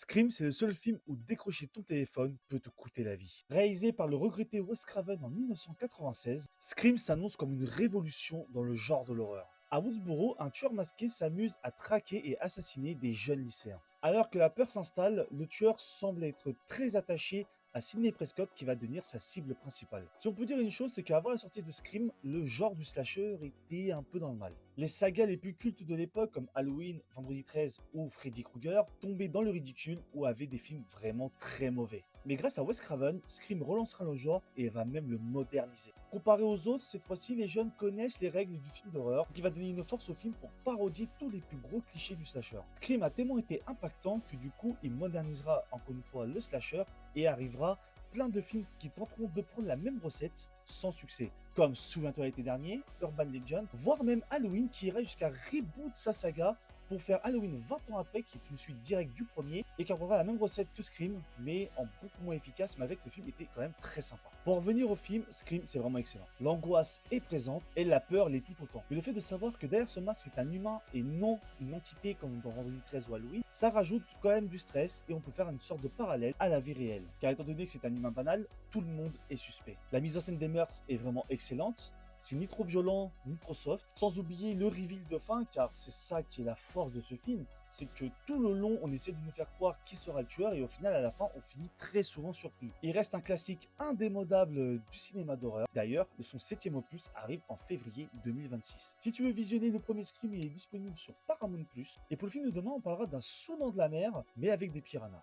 Scream, c'est le seul film où décrocher ton téléphone peut te coûter la vie. Réalisé par le regretté Wes Craven en 1996, Scream s'annonce comme une révolution dans le genre de l'horreur. À Woodsboro, un tueur masqué s'amuse à traquer et assassiner des jeunes lycéens. Alors que la peur s'installe, le tueur semble être très attaché à Sidney Prescott qui va devenir sa cible principale. Si on peut dire une chose, c'est qu'avant la sortie de Scream, le genre du slasher était un peu dans le mal. Les sagas les plus cultes de l'époque comme Halloween, Vendredi 13 ou Freddy Krueger tombaient dans le ridicule ou avaient des films vraiment très mauvais. Mais grâce à Wes Craven, Scream relancera le genre et va même le moderniser. Comparé aux autres, cette fois-ci, les jeunes connaissent les règles du film d'horreur, qui va donner une force au film pour parodier tous les plus gros clichés du slasher. Scream a tellement été impactant que du coup, il modernisera encore une fois le slasher et arrivera plein de films qui tenteront de prendre la même recette sans succès, comme Souviens-toi l'été dernier, Urban Legend, voire même Halloween qui irait jusqu'à reboot sa saga pour faire Halloween 20 ans après, qui est une suite directe du premier, et qui reprendra la même recette que Scream, mais en beaucoup moins efficace, malgré que le film était quand même très sympa. Pour revenir au film, Scream, c'est vraiment excellent. L'angoisse est présente, et la peur l'est tout autant. Mais le fait de savoir que derrière ce masque est un humain et non une entité comme dans Vendredi 13 ou Halloween, ça rajoute quand même du stress, et on peut faire une sorte de parallèle à la vie réelle. Car étant donné que c'est un humain banal, tout le monde est suspect. La mise en scène des meurtres est vraiment excellente. C'est ni trop violent, ni trop soft. Sans oublier le reveal de fin, car c'est ça qui est la force de ce film. C'est que tout le long, on essaie de nous faire croire qui sera le tueur et au final, à la fin, on finit très souvent surpris. Il reste un classique indémodable du cinéma d'horreur. D'ailleurs, son septième opus arrive en février 2026. Si tu veux visionner le premier Scream, il est disponible sur Paramount+. Et pour le film de demain, on parlera d'un sous-nom de la mer, mais avec des piranhas.